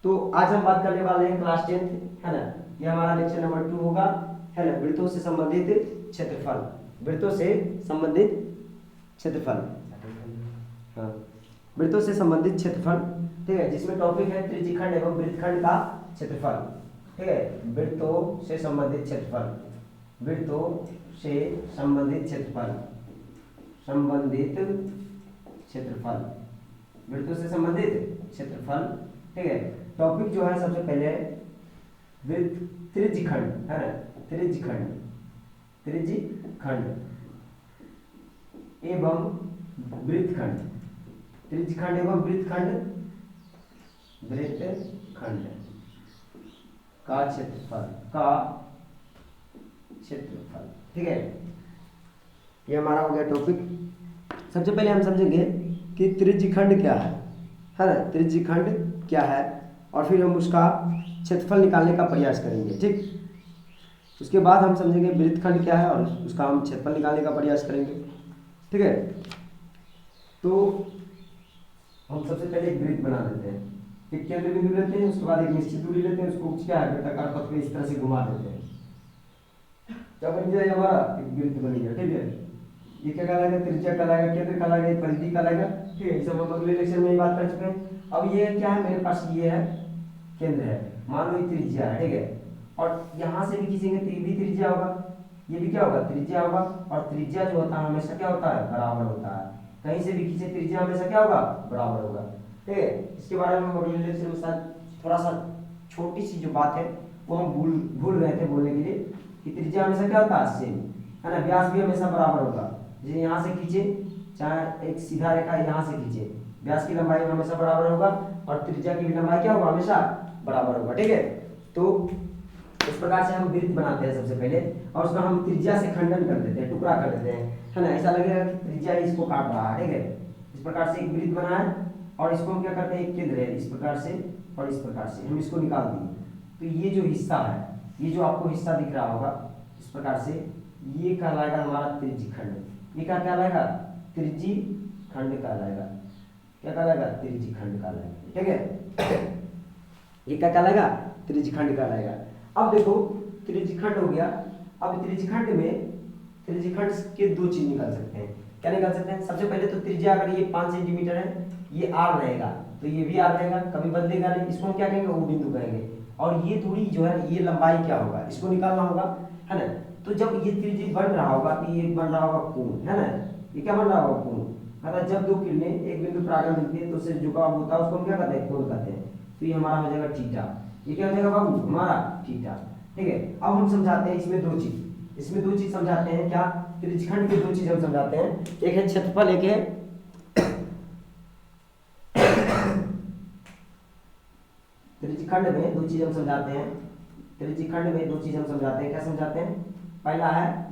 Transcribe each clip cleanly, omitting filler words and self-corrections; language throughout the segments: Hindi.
तो आज हम बात करने वाले हैं क्लास 10th, है ना। ये हमारा लेक्चर नंबर 2 होगा, है ना। वृत्तों से संबंधित क्षेत्रफल, वृत्तों से संबंधित क्षेत्रफल, हाँ, वृत्तों से संबंधित क्षेत्रफल, ठीक है। जिसमें टॉपिक है त्रिज्यखंड एवं वृत्तखंड का क्षेत्रफल, ठीक है। वृत्तों से संबंधित क्षेत्रफल, वृत्तों से संबंधित क्षेत्रफल, संबंधित क्षेत्रफल, वृत्तों से संबंधित क्षेत्रफल, ठीक है। टॉपिक जो है सबसे पहले वृत्त, त्रिज्यखंड, है ना। त्रिज्यखंड, त्रिज्यखंड एवं वृत्तखंड, त्रिज्यखंड एवं वृत्तखंड, वृत्तखंड का क्षेत्रफल, का क्षेत्रफल, ठीक है। ये हमारा हो गया टॉपिक। सबसे पहले हम समझेंगे कि त्रिज्यखंड क्या है ना। त्रिज्यखंड क्या है, और फिर हम उसका क्षेत्रफल निकालने का प्रयास करेंगे, ठीक। उसके बाद हम समझेंगे वृत्तखंड क्या है और उसका हम क्षेत्रफल निकालने का प्रयास करेंगे, ठीक है। तो हम सबसे पहले एक वृत्त बना देते हैं, एक केंद्र बिंदु लेते हैं, उसके बाद एक निश्चित दूरी लेते हैं, उसको क्या है वृत्ताकार पथ में इस तरह से घुमा देते हैं। क्या बन गया हमारा, एक वृत्त बन गया, ठीक है। ये क्या कहलाएगा, त्रिज्या कहलाएगा, केंद्र कहलाएगा, परिधि कहलाएगा, ठीक है। सब हम अगले लेक्चर में ही बात कर चुके हैं। अब ये क्या है, मेरे पास ये है केंद्र है, मान लो ये त्रिज्या है, ठीक है। और यहाँ से भी खींचेंगे तो ये भी त्रिज्या होगा, ये भी क्या होगा, त्रिज्या होगा। और त्रिज्या जो होता है हमेशा क्या होता है, बराबर होता है। कहीं से भी खींचे त्रिज्या हमेशा क्या होगा, बराबर होगा, ठीक है। इसके बारे में हम अगले लेक्चर में शायद थोड़ा सा छोटी सी जो बात है वो हम भूल गए थे बोलने के लिए, कि त्रिज्या हमेशा क्या होता है, सेम, है ना। व्यास भी हमेशा बराबर होगा। जैसे यहाँ से खींचे, चाहे एक सीधा रेखा यहाँ से खींचे, व्यास की लंबाई हमेशा बराबर होगा और त्रिज्या की भी लंबाई क्या होगा, हमेशा बराबर होगा, ठीक है। तो इस प्रकार से हम वृत्त बनाते हैं सबसे पहले, और उसका हम त्रिज्या से खंडन कर देते हैं, टुकड़ा कर देते हैं, है ना। ऐसा लगेगा कि त्रिज्या इसको काट रहा है, ठीक है। इस प्रकार से एक वृत्त बना है, और इसको हम क्या करते हैं, एक केंद्र है, इस प्रकार से और इस प्रकार से हम इसको निकाल दिए। तो ये जो हिस्सा है, ये जो आपको हिस्सा दिख रहा होगा इस प्रकार से, ये कहलाएगा हमारा त्रिज्यखंड। ये क्या कहलाएगा, त्रिज्यखंड कहलाएगा। क्या कहलाएगा, त्रिज्यखंड कहलाएगा, ठीक है। ये क्या कहलाएगा, त्रिज्यखंड कहलाएगा। अब देखो त्रिज्यखंड हो गया। अब त्रिज्यखंड में, त्रिज्यखंड के दो चीज निकाल सकते हैं। क्या निकाल सकते हैं, सबसे पहले तो त्रिज्या अगर ये 5 सेंटीमीटर है, ये आर रहेगा, तो ये भी आर रहेगा, कभी बदलेगा नहीं। इसको हम क्या कहेंगे, ओ बिंदु कहेंगे। और ये दूरी जो है, ये लंबाई क्या होगा, इसको निकालना होगा, है ना। तो जब ये त्रिज्या बन रहा होगा तो ये बन रहा होगा कोण, है ना। ये क्या बन रहा होगा, कोण। मतलब जब दो किरणें एक बिंदु पर आकर मिलती है तो उससे झुकाव होता है, उसको हम क्या कहते हैं, कोण कहते हैं। तो ये हमारा हो जाएगा थीटा। ये क्या हो जाएगा बाबू, हमारा थीटा, ठीक है। अब हम समझाते हैं इसमें दो चीज, इसमें दो चीज समझाते हैं। क्या, त्रिज्यखंड की दो चीज हम समझाते हैं, एक है क्षेत्रफल, एक है त्रिज्यखंड में दो चीज हम समझाते हैं। त्रिज्यखंड में दो चीज हम समझाते हैं, क्या समझाते हैं, पहला है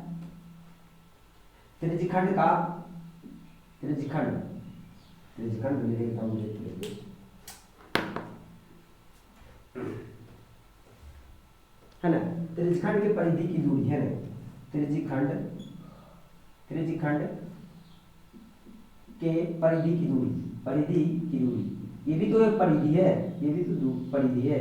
त्रिज्यखंड का, त्रिज्यखंड, त्रिज्यखंड लिखता हूं, है ना। त्रिज्यखंड के परिधि की दूरी, है ना। त्रिज्यखंड, त्रिज्यखंड के परिधि की दूरी, परिधि की दूरी, ये भी तो एक परिधि है, ये भी तो परिधि है।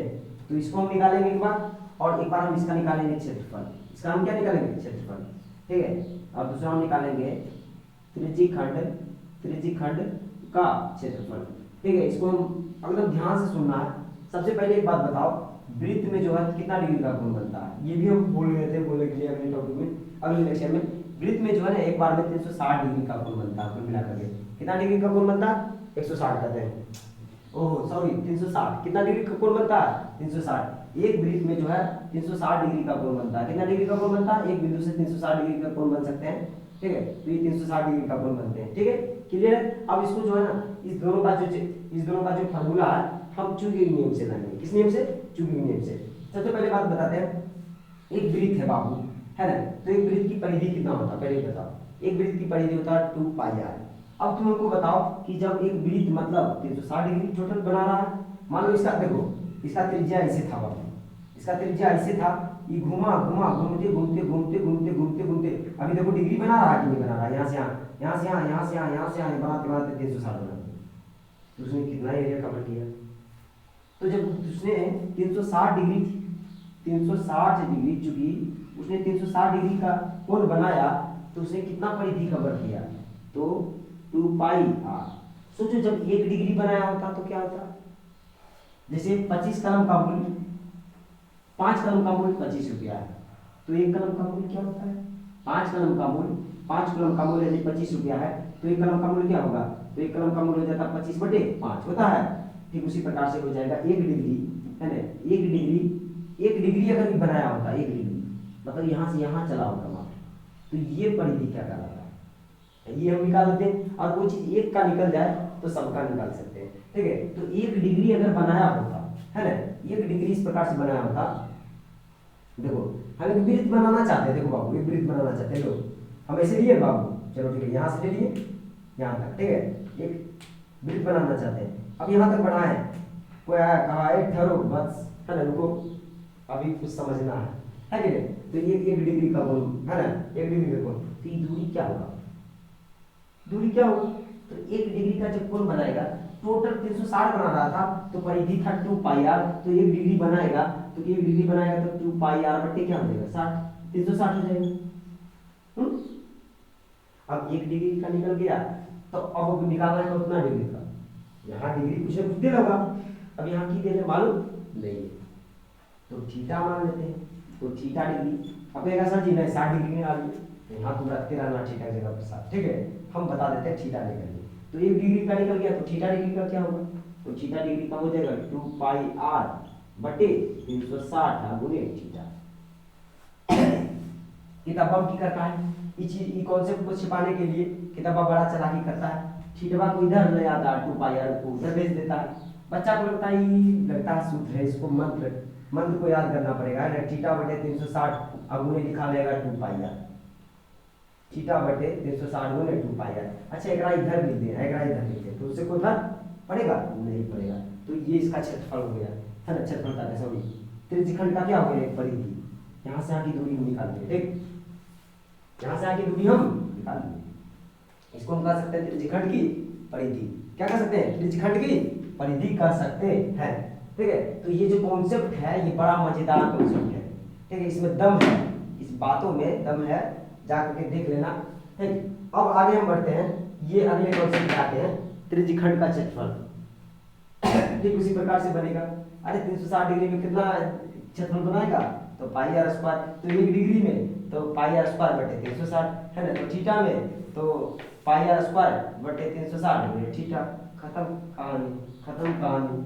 तो इसको हम निकालेंगे एक बार, और एक बार हम इसका निकालेंगे क्षेत्रफल। इसका हम क्या निकालेंगे, क्षेत्रफल, ठीक है। अब दूसरा हम निकालेंगे त्रिज्यखंड, त्रिज्यखंड का क्षेत्रफल, ठीक है। इसको हम एकदम ध्यान से सुनना है। सबसे पहले एक बात बताओ, वृत्त में जो है कितना डिग्री का कोण बनता है, ये भी हम भूल गए थे बोलने के लिए अगले टॉपिक में, अगले लेक्चर में। वृत्त में जो है ना एक बार में 360 डिग्री का कोण बनता है, कुल मिलाकर के कितना डिग्री का कोण बनता है, 160 कहते हैं, ओह सॉरी 360। कितना डिग्री का कोण बनता है, 360। एक वृत्त में जो है 360 डिग्री का कोण बनता है। कितना डिग्री का कोण बनता है, एक बिंदु से 360 डिग्री का कोण बन सकते हैं, ठीक है। तो ये 360 डिग्री का कोण बनते हैं, ठीक है, क्लियर है। अब इसको जो है ना, इस दोनों का जो फार्मूला है, हम चुंबकीय नियम से लाएंगे। किस नियम से, चुंबकीय नियम से। सबसे पहले बात बताते हैं, एक वृत्त है बाबू, है ना। तो एक वृत्त की परिधि कितना होता है, पहले बताओ। एक वृत्त की परिधि होता है 2 पाई आर। अब तुम हमको बताओ कि जब एक वृत्त मतलब 360 डिग्री टोटल बना रहा है, मान लो इसका, देखो इसका त्रिज्या ऐसे था बाबू, इसका त्रिज्या ऐसे था, ये घुमा घुमा घूमते घूमते घूमते घूमते घूमते घूमते अभी देखो डिग्री बना रहा है कि नहीं बना रहा है, यहाँ से यहाँ, यहाँ से यहाँ, यहाँ से यहाँ, यहाँ से यहाँ, बनाते बनाते 360 बना। तो उसने कितना एरिया कवर किया। तो जब उसने 360 डिग्री, 360 डिग्री चूंकि उसने 360 डिग्री का कोण बनाया तो उसने कितना परिधि कवर किया, तो 2 पाई आर। सोचो जब 1 डिग्री बनाया होता तो क्या होता, जैसे 25 कलम का मूल्य, 5 कलम का मूल्य 25 रुपया है, तो 1 कलम का मूल्य क्या होता है, 5 कलम का मूल्य, 5 कलम का मूल्य यदि 25 रुपया है तो 1 कलम का मूल्य क्या होगा, तो 1 कलम का मूल्य हो जाता है 25/5 होता है। ठीक उसी प्रकार से हो जाएगा 1 डिग्री, है ना, 1 डिग्री अगर भी बनाया होता, 1 डिग्री मतलब यहाँ से यहाँ चला होता मात्र, तो ये परिधि क्या कहलाता है, ये हम निकाल लेते हैं। और वो चीज 1 का निकल जाए तो सबका निकाल सकते हैं। ठीक है, तो 1 डिग्री अगर बनाया होता, है ना, 1 डिग्री इस प्रकार से बनाया होता, देखो हम एक वृत्त बनाना चाहते हैं, देखो बाबू एक वृत्त बनाना चाहते हैं, लो हम ऐसे लिए बाबू, चलो ठीक है, यहाँ से ले लिए यहाँ तक, ठीक है, एक वृत्त बनाना चाहते हैं। अब यहाँ तक बढ़ाए, कोई आया कहा ठहरो बस, है ना, रुको अभी कुछ समझना है कि नहीं। तो ये 1 डिग्री का कोण, है ना, 1 डिग्री का कोण, तो ये दूरी क्या होगा, दूरी क्या होगी, तो 1 डिग्री का जब कोण बनाएगा, टोटल 360 बना रहा था तो परिधि था 2 पाई आर, तो 1 डिग्री बनाएगा तो 1 डिग्री बनाएगा तो 2 पाई आर बटे क्या हो जाएगा 60, 360 हो जाएगा। अब 1 डिग्री का निकल गया, तो अब निकालना है उतना डिग्री का, यहाँ डिग्री कुछ ना कुछ दे होगा, अब यहाँ की दे रहे मालूम नहीं है, तो थीटा मान लेते हैं, तो थीटा डिग्री, अब कहेगा सर जी नहीं 60 डिग्री निकाल लिए, तो यहाँ तुम रखते रहना थीटा की जगह पर 60, ठीक है, हम बता देते हैं थीटा निकल गया, तो 1 डिग्री का निकल गया, तो थीटा डिग्री का क्या होगा, तो थीटा डिग्री का हो जाएगा 2 पाई आर बटे 360 गुने थीटा। किताबा की करता है ये कॉन्सेप्ट को छिपाने के लिए, किताबा बड़ा चालाकी करता है, थीटा को इधर ले आता है, 2 पाई आर को उधर भेज देता है, बच्चा को लगता है ये लगता है सूत्र है, इसको मंत्र को याद करना पड़ेगा, है ना, थीटा बटे 360 अब उन्हें लिखा लेगा 2 पाई आर, थीटा बटे 360 गुने 2 पाई आर। अच्छा एक इधर लिख दे, एक इधर लिख दे, तो उससे कोई फर्क पड़ेगा नहीं पड़ेगा, तो ये इसका क्षेत्रफल हो गया, है ना, क्षेत्रफल का सॉरी त्रिज्यखंड का क्या हो गया, एक परिधि, यहाँ से यहाँ की दूरी हम निकाल लिए, ठीक, यहाँ से यहाँ की दूरी हम निकाल लिए, इसको हम कह सकते हैं त्रिज्यखंड की परिधि, क्या कर सकते हैं, त्रिज्यखंड की परिधि कर सकते हैं, ठीक है। तो ये जो कॉन्सेप्ट है ये बड़ा मजेदार कॉन्सेप्ट है, ठीक है, इसमें दम है, इस बातों में दम है, जाकर के देख लेना, ठीक। अब आगे हम बढ़ते हैं, ये अगले कॉन्सेप्ट पे आते हैं, त्रिज्यखंड का क्षेत्रफल, ठीक उसी प्रकार से बनेगा, अरे 360 डिग्री में कितना क्षेत्रफल बनाएगा, तो पाई आर स्क्वायर, तो 1 डिग्री में तो पाई आर स्क्वायर बटे 360, है ना, तो थीटा में तो पाई आर स्क्वायर बटे 360 गुने थीटा, खत्म कहानी,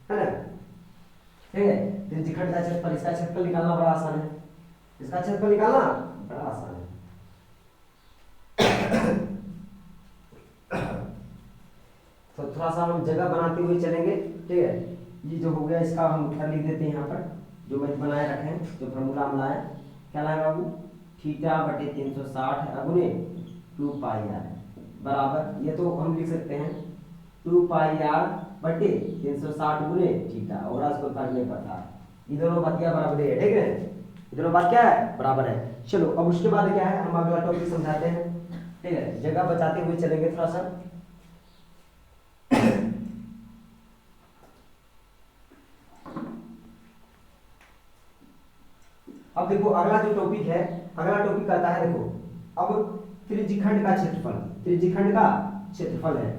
है ना, ठीक है। त्रिज्यखंड का क्षेत्रफल, इसका क्षेत्रफल निकालना बड़ा आसान है, इसका क्षेत्रफल निकालना बड़ा आसान है। तो थोड़ा सा हम जगह बनाते हुए चलेंगे, ठीक है, ये जो हो गया इसका हम उत्तर लिख देते हैं यहाँ पर, जो मैंने बनाए रखे हैं, जो फॉर्मूला हम लाए, क्या लाए बाबू, थीटा बटे 360 गुने 2 पाई आर बराबर, ये तो हम लिख सकते हैं 2 पाई आर बटे 360 गुने थीटा, और इसको फर्क नहीं पड़ता, ये दोनों बात क्या बराबर है, ठीक है, ये दोनों बात क्या है बराबर है। चलो अब उसके बाद क्या है, हम अगला टॉपिक समझाते हैं, ठीक है, जगह बचाते हुए चलेंगे थोड़ा सा। अब देखो अगला जो टॉपिक है, अगला टॉपिक आता है, देखो अब त्रिज्यखंड का क्षेत्रफल, त्रिज्यखंड का क्षेत्रफल है,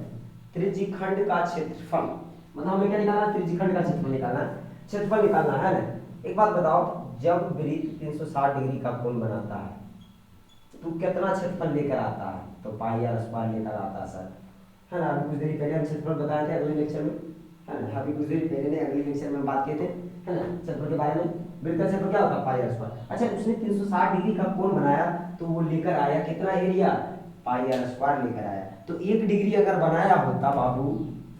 त्रिज्यखंड का क्षेत्रफल मतलब हमें क्या निकालना, त्रिज्यखंड का क्षेत्रफल निकालना, क्षेत्रफल निकालना है ना। एक बात बताओ, जब वृत्त 360 डिग्री का कोण बनाता है तो कितना क्षेत्रफल लेकर आता है, तो पाई आर स्क्वायर लेकर आता है सर, है ना, अभी कुछ देर पहले हम क्षेत्रफल बताए थे अगले लेक्चर में, है ना, अभी कुछ देर पहले ने अगले लेक्चर में बात किए थे, है ना, क्षेत्रफल के बारे में, वृत्त का क्षेत्रफल क्या होता है पाई आर स्क्वायर। अच्छा उसने 360 डिग्री का कोण बनाया तो वो लेकर आया कितना एरिया, पाई आर स्क्वायर लेकर आया, तो 1 डिग्री अगर बनाया होता बाबू,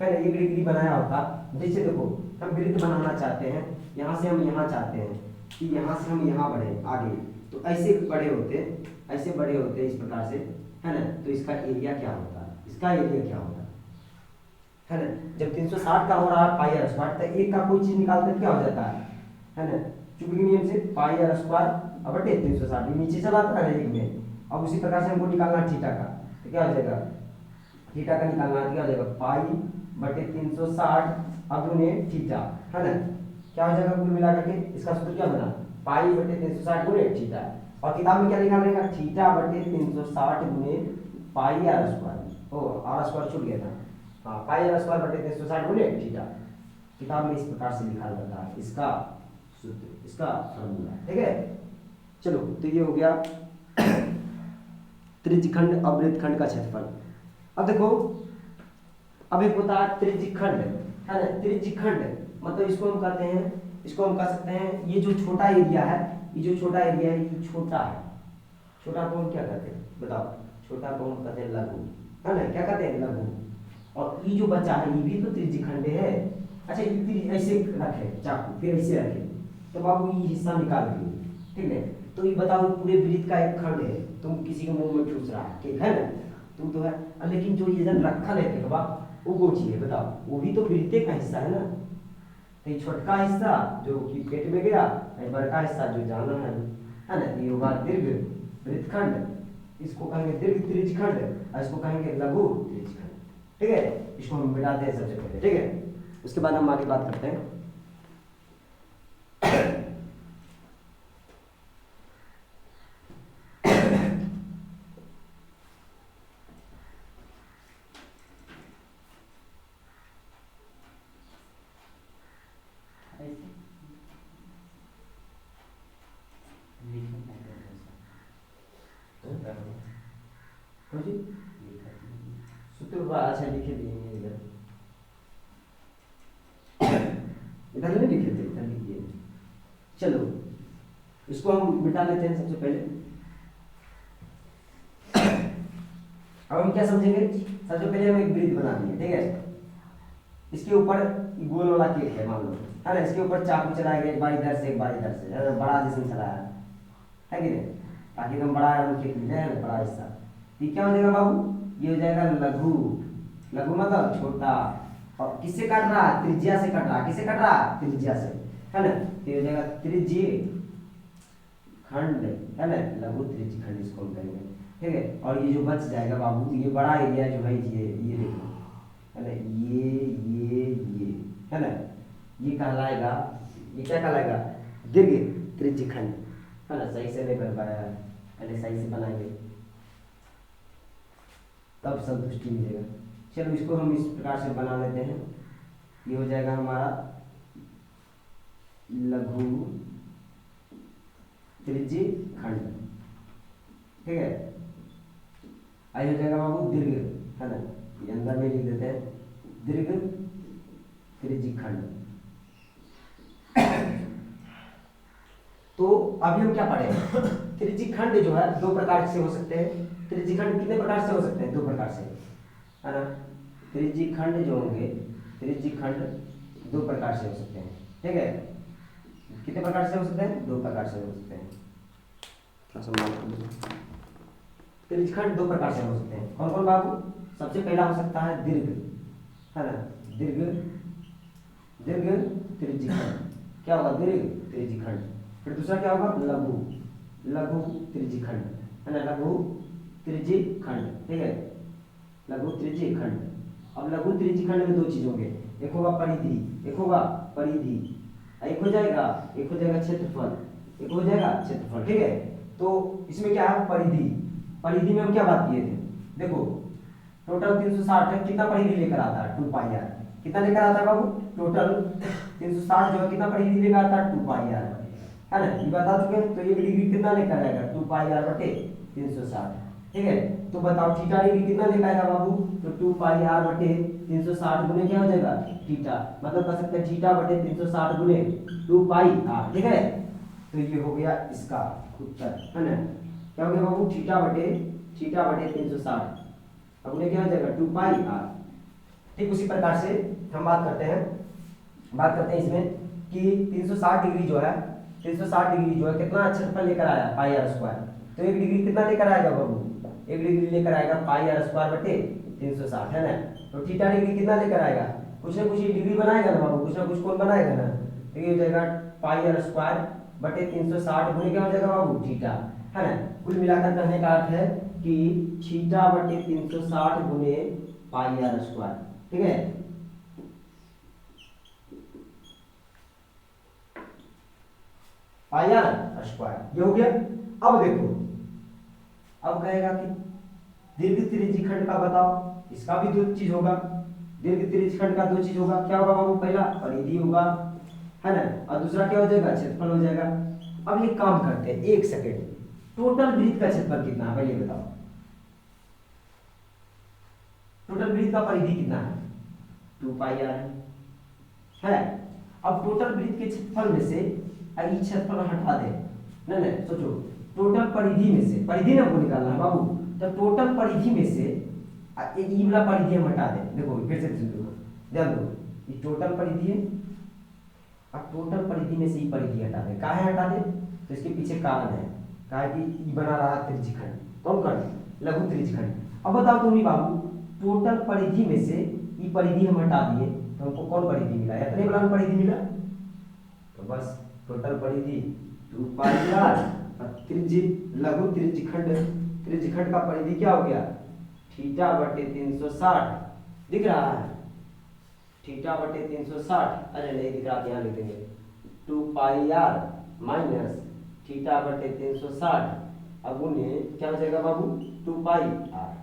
है ना, 1 डिग्री बनाया होता, जैसे देखो हम वृत्त बनाना चाहते हैं, यहाँ से हम यहाँ चाहते हैं कि यहाँ से हम यहाँ बढ़े आगे, तो ऐसे बड़े होते, ऐसे बड़े होते इस प्रकार से, है ना, तो इसका एरिया क्या होता है, इसका एरिया क्या होता है ना, जब 360 का हो रहा है पाई आर स्क्वायर, तो एक का कोई चीज निकालते क्या हो जाता है ना, चुंबकीय नियम से पाई आर स्क्वायर बटे 360 नीचे चला आता है एक में। अब उसी प्रकार से हमको निकालना थीटा का, तो क्या हो जाएगा, थीटा का निकालना क्या हो जाएगा, पाई बटे 360 अब गुने थीटा, है ना। क्या हो जाएगा कुल मिलाकर के, इसका सूत्र क्या बना, पाई बटे 360 गुने थीटा। और किताब में क्या लिखा रहेगा, थीटा बटे 360 गुने पाई आर स्क्वायर। ओ आर स्क्वायर छूट गया था, हाँ पाई आर स्क्वायर बटे 360 गुने थीटा। किताब में इस प्रकार से लिखा रहता है इसका सूत्र, इसका फॉर्मूला, ठीक है। चलो तो ये हो गया त्रिज्यखंड और वृत्तखंड का क्षेत्रफल। अब देखो, अब एक होता है त्रिज्यखंड, है ना। त्रिज्यखंड मतलब इसको हम कहते हैं, इसको हम कह सकते हैं, ये जो छोटा एरिया है, ये जो छोटा एरिया है ये छोटा है। छोटा को हम क्या कहते हैं बताओ, छोटा को हम कहते हैं लघु, है ना। क्या कहते हैं, लघु। और ये जो बचा है ये भी तो त्रिज्यखंड है। अच्छा ये ऐसे रखे चाकू, फिर ऐसे रखे, तो बाबू ये हिस्सा निकाल दिए, ठीक है। तो ये बताओ पूरे वृत्त का एक खंड है, तुम किसी के मुंह में ठूस रहा है, ठीक है ना, तुम तो है। लेकिन जो ये जन रखा है देखो वो कौन है बताओ, वो भी तो वृत्त का हिस्सा है ना। तो ये छोटका हिस्सा जो कि पेट में गया, बड़का हिस्सा जो जाना है ना। ये होगा दीर्घ वृत्तखंड, इसको कहेंगे दीर्घ त्रिज्यखंड, और इसको कहेंगे लघु त्रिज्यखंड, ठीक है। इसको हम मिटाते हैं सबसे पहले, ठीक है। उसके बाद हम आगे बात करते हैं। सूत्र अच्छा लिखे दिए इधर, इधर नहीं लिखे थे, इधर लिखिए। चलो इसको हम मिटा लेते हैं सबसे पहले। अब हम क्या समझेंगे, सबसे पहले हम एक वृत्त बना दिए, ठीक है। इसके ऊपर गोल वाला केक है मान लो, है ना। इसके ऊपर चाकू चलाया गया, एक बार इधर से एक बार इधर से, बड़ा जैसे चलाया है कि नहीं, ताकि एकदम बड़ा केक मिल जाए बड़ा हिस्सा। ये क्या हो जाएगा बाबू, ये हो जाएगा लघु। लघु मतलब छोटा, और किससे काट रहा है, त्रिज्या से काट रहा है। किससे काट रहा है, त्रिज्या से, है ना। तो ये हो जाएगा त्रिज्य खंड, है ना, लघु त्रिज्य खंड इसको हम कहेंगे, ठीक है। और ये जो बच जाएगा बाबू, ये बड़ा एरिया जो है ये देखो, है ना, ये है ना, ये कहलाएगा, ये क्या कहलाएगा, दीर्घ त्रिज्य खंड, है ना। सही से नहीं बन पाया, पहले सही से बनाएंगे तब संतुष्टि मिलेगा। चलो इसको हम इस प्रकार से बना लेते हैं। ये हो जाएगा हमारा लघु त्रिज्य खंड, ठीक है। आई हो जाएगा बाबू दीर्घ, है ना, ये अंदर में लिख देते हैं, दीर्घ त्रिज्य खंड। तो अभी हम क्या पढ़े, त्रिज्य खंड जो है दो प्रकार से हो सकते हैं। त्रिज्य खंड कितने प्रकार से हो सकते हैं, दो प्रकार से, है ना। त्रिज्य खंड जो होंगे, त्रिज्य खंड दो प्रकार से हो सकते हैं, ठीक है। कितने प्रकार से हो सकते हैं, दो प्रकार से हो सकते हैं। त्रिज्य खंड दो प्रकार से हो सकते हैं, कौन कौन बाबू। सबसे पहला हो सकता है दीर्घ, है ना, दीर्घ त्रिज्य खंड, क्या होगा, दीर्घ त्रिज्य खंड। फिर दूसरा क्या होगा, लघु त्रिज्य खंड, है ना, लघु त्रिज्य खंड, ठीक है, लघु त्रिज्य खंड। अब लघु त्रिज्य खंड में दो चीज होंगे, एक होगा परिधि, एक होगा परिधि, एक हो जाएगा क्षेत्रफल, एक हो जाएगा क्षेत्रफल, ठीक है। तो इसमें क्या है, परिधि। परिधि में हम क्या बात किए थे, देखो टोटल 360 है, कितना परिधि लेकर आता है, 2 पाई आर। कितना लेकर आता है बाबू, टोटल 360 जो है कितना परिधि लेकर आता है, 2 पाई आर, है ना, ये बता चुके हैं। तो ये डिग्री कितना लेकर आएगा, 2 पाई आर बटे 360, ठीक है। तो बताओ थीटा डिग्री कितना लेकर आएगा बाबू, तो 2 पाई आर बटे 360 गुने क्या हो जाएगा, थीटा, मतलब कर सकते हैं थीटा बटे 360 गुने 2 पाई आर, ठीक है। तो ये हो गया इसका उत्तर, है ना। क्या हो गया बाबू, थीटा बटे 360, अब उन्हें क्या हो जाएगा, 2 पाई आर। ठीक उसी प्रकार से हम बात करते हैं इसमें कि 360 डिग्री जो है, 360 डिग्री जो है कितना क्षेत्रफल लेकर आया, पाई आर स्क्वायर। तो एक डिग्री कितना लेकर आएगा बाबू, एक डिग्री लेकर आएगा पाई आर स्क्वायर बटे 360, है ना। तो थीटा डिग्री कितना लेकर आएगा, कुछ ना कुछ डिग्री बनाएगा ना बाबू, कुछ ना कुछ कौन बनाएगा ना। तो ये हो जाएगा पाई आर स्क्वायर बटे 360 गुने क्या हो जाएगा बाबू, थीटा, है ना। कुल मिलाकर कहने का अर्थ है कि थीटा बटे 360 गुने पाई आर स्क्वायर, ठीक है। पाई आर स्क्वायर। ये हो गया। अब देखो, अब कहेगा कि दीर्घ त्रिज्यखंड का बताओ, इसका भी दो चीज होगा। दीर्घ त्रिज्यखंड का दो चीज होगा, क्या होगा बाबू? पहला परिधि होगा, है ना, और दूसरा क्या हो जाएगा? क्षेत्रफल हो जाएगा। अब ये काम करते हैं, एक सेकेंड, टोटल वृत्त का क्षेत्रफल कितना है पहले बताओ। टोटल वृत्त का परिधि कितना है? 2 पाई आर है। अब टोटल वृत्त के क्षेत्रफल में से ये क्षेत्रफल हटा दे। नहीं नहीं, सोचो, टोटल परिधि में से, परिधि ना हमको निकालना है बाबू, तो टोटल परिधि में से ये वाला परिधि हम हटा दें। देखो फिर से देखो, ध्यान दो, ये टोटल परिधि है, अब टोटल परिधि में से ये परिधि हटा दे। काहे हटा दे? तो इसके पीछे कारण है, काहे कि ये बना रहा त्रिज्यखंड। कौन खंड? लघु त्रिज्यखंड। अब बताओ तुम ही बाबू, टोटल परिधि में से ये परिधि हम हटा दिए तो हमको कौन परिधि मिला? इतने बड़ा परिधि मिला। तो बस टोटल परिधि 2 पाई आर, त्रिज्य लघु त्रिज्यखंड, त्रिज्यखंड का परिधि क्या हो गया? थीटा बटे 360 दिख रहा है, थीटा बटे 360। अरे नहीं दिख रहा, यहाँ लिख देंगे 2 पाई आर माइनस थीटा बटे 360, अब उन्हें क्या हो जाएगा बाबू? 2 पाई आर।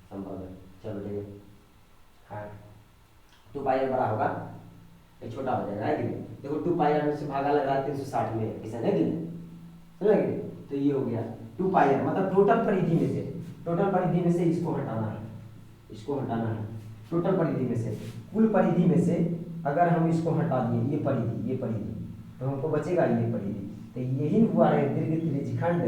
संभव है, चलो ठीक है। हाँ, 2 पाई आर बड़ा होगा, ये छोटा हो जाएगा, है कि नहीं? देखो 2 पाई आर में से भागा लग रहा है 360 में, किसान है कि नहीं? समझ गए? तो ये हो गया 2 पाई आर, मतलब टोटल परिधि में से, टोटल परिधि में से इसको हटाना है, इसको हटाना है। टोटल परिधि में से, कुल परिधि में से अगर हम इसको हटा दिए, ये परिधि, ये परिधि, तो हमको बचेगा ये परिधि। तो यही हुआ है दीर्घ त्रिज्यखंड,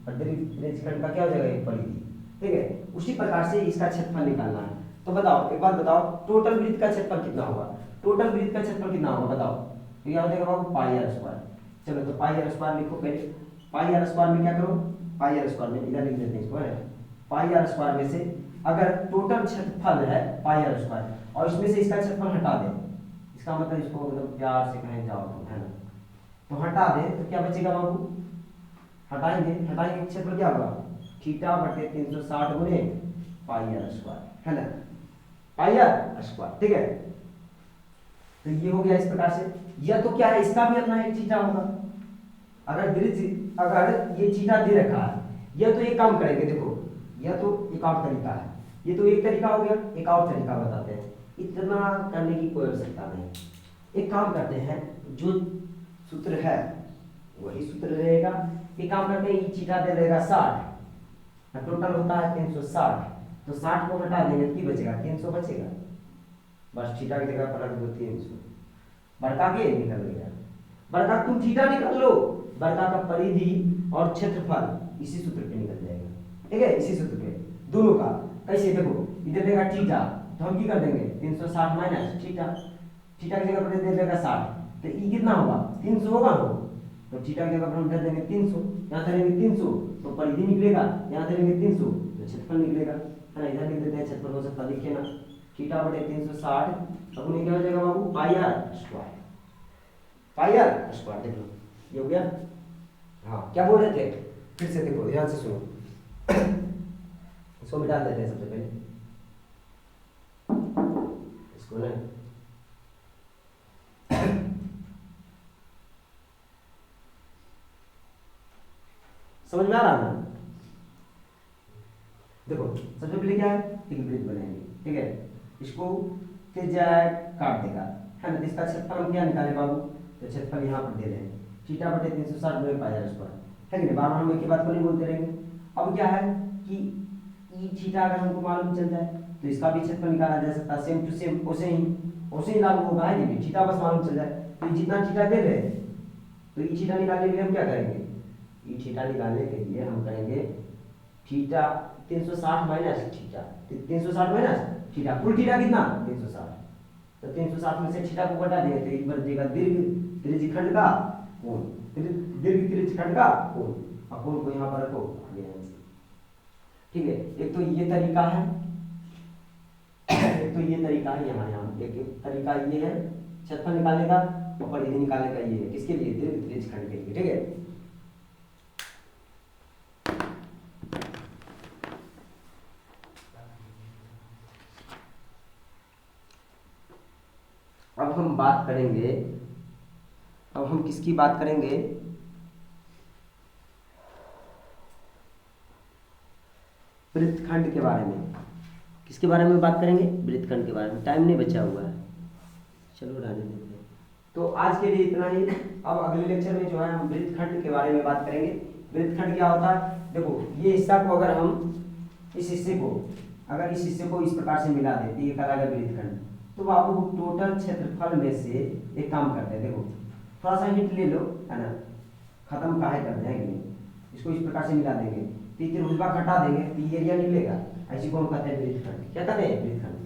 और दीर्घ त्रिज्यखंड का क्या हो जाएगा? ये परिधि। ठीक है, उसी प्रकार से इसका क्षेत्रफल निकालना है। तो बताओ, एक बात बताओ, टोटल वृत्त का क्षेत्रफल कितना होगा? टोटल वृत्त का क्षेत्रफल कितना होगा बताओ? तो यह हो जाएगा बाबू पाई आर स्क्वायर। चलो तो पाई आर स्क्वायर लिखो पहले। पाई आर स्क्वायर में क्या करो? पाई आर स्क्वायर में इधर लिख देते हैं इसको, है पाई आर स्क्वायर में से अगर टोटल क्षेत्रफल है पाई आर स्क्वायर, और इसमें से इसका क्षेत्रफल हटा दे, इसका मतलब इसको मतलब प्यार से कहें जाओ तुम, है ना, तो हटा दे तो क्या बचेगा बाबू? हटाएंगे, हटाएंगे क्षेत्रफल क्या होगा? थीटा बटे 360 गुने पाई आर स्क्वायर, है ना, पाई आर स्क्वायर। ठीक है, तो ये हो गया इस प्रकार से। यह तो क्या है, इसका भी अपना एक थीटा होगा। अगर ये थीटा दे रखा है, यह तो एक काम करेंगे, देखो यह तो एक और तरीका है, ये तो एक तरीका हो गया, एक और तरीका बताते हैं। इतना करने की कोई आवश्यकता नहीं, एक काम करते हैं, जो सूत्र है वही सूत्र रहेगा। एक काम करते हैं, ये थीटा दे देगा 60, टोटल होता है 360, तो 60 को हटा देंगे तो बचेगा 300 बचेगा, बस थीटा की जगह पर रख दो 300, बड़का के निकल गया। बड़का तुम थीटा निकाल लो, बड़का का परिधि और क्षेत्रफल इसी सूत्र पे निकल जाएगा। ठीक है, इसी सूत्र पे दोनों का। कैसे? देखो इधर देगा थीटा, तो हम क्या कर देंगे 360 माइनस थीटा, थीटा की जगह पर दे देगा 60, तो ये कितना होगा? 300 होगा ना, तो थीटा की जगह पर हम दे देंगे 300, यहाँ धरेंगे 300 तो परिधि निकलेगा, यहाँ धरेंगे 300 तो क्षेत्रफल निकलेगा, है ना। इधर लिख देते हैं क्षेत्रफल हो सकता, देखिए ना, थीटा बटे 360, अब उन्हें क्या हो जाएगा बाबू? Pi r square, pi r square. देख लो ये हो गया। हाँ, क्या बोल रहे थे? फिर से देखो, ध्यान से सुनो। इसको मिटा देते हैं सबसे पहले, इसको ना, समझ में आ रहा है ना? देखो सबसे पहले क्या है, एक वृत्त बनाएंगे, ठीक है, इसको त्रिज्या काट देगा, है ना। इसका क्षेत्रफल हम क्या निकाले बाबू? तो क्षेत्रफल यहाँ पर दे रहे हैं, थीटा बटे 360 गुणे पाई आर स्क्वायर, है कि नहीं। बार बार हम एक ही बात को नहीं बोलते रहेंगे। अब क्या है कि ई थीटा अगर हमको मालूम चल जाए तो इसका भी क्षेत्रफल निकाला जा सकता है, सेम टू सेम उसे ही लागू होगा, है कि थीटा बस मालूम चल जाए। तो जितना थीटा दे रहे हैं, तो ई थीटा निकालने के लिए हम क्या करेंगे? ई थीटा निकालने के लिए हम करेंगे theta 360 minus theta, 360 minus theta, कुल थीटा कितना? 360, तो 360 में से थीटा को घटा देंगे तो एक बन जाएगा दीर्घ त्रिज्यखंड का कोण, दीर्घ त्रिज्यखंड का कोण, और कोण को यहाँ पर रखो आगे आंसर। ठीक है, एक तो ये तरीका है, एक तो ये तरीका है, यहाँ एक तरीका ये है क्षेत्रफल निकालने का, और परिधि निकालने का ये है, किसके लिए? दीर्घ त्रिज्यखंड के लिए। ठीक है, अब हम बात करेंगे, अब हम किसकी बात करेंगे, वृत्तखंड के बारे में। किसके बारे में बात करेंगे, वृत्तखंड के बारे में। टाइम नहीं बचा हुआ है, चलो रहने देते हैं। तो आज के लिए इतना ही। अब अगले लेक्चर में जो है हम वृत्तखंड के बारे में बात करेंगे। वृत्तखंड क्या होता है, देखो ये हिस्सा को अगर हम इस हिस्से को, अगर इस हिस्से को इस प्रकार से मिला दें तो ये कहलाएगा वृत्तखंड। तो आपको टोटल क्षेत्रफल में से एक काम करते हैं, देखो थोड़ा सा हिंट ले लो, है ना, खत्म काहे करते हैं कि नहीं, इसको इस प्रकार से मिला देंगे तो ये त्रिभुज घटा देंगे तो ये एरिया निकलेगा। ऐसी को हम कहते हैं वृत्तखंड। क्या कहते हैं, वृत्तखंड।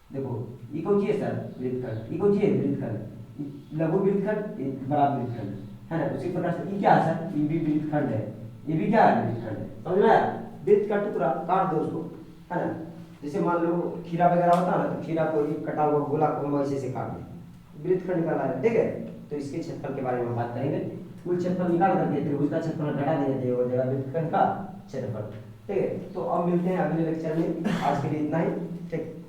देखो ये कौन चीज है सर, वृत्तखंड। ये कौन चीज है, वृत्तखंड। लघु वृत्तखंड, बड़ा वृत्तखंड, है ना। उसी प्रकार से ये क्या है सर, ये भी वृत्तखंड है, ये भी क्या है, वृत्तखंड है। समझ में आया, वृत्त का टुकड़ा काट दो उसको, है ना। जैसे मान लो खीरा वगैरह होता है ना, तो खीरा को एक कटा हुआ गोला को हम ऐसे से काट दें, वृत्तखंड निकाला है, ठीक है। तो इसके क्षेत्रफल के बारे में बात करेंगे। कुल क्षेत्रफल निकाल करके त्रिभुज का क्षेत्रफल घटा देंगे तो हो जाएगा वृत्तखंड का क्षेत्रफल, ठीक है। तो अब मिलते हैं अगले लेक्चर में, आज के लिए इतना ही, ठीक।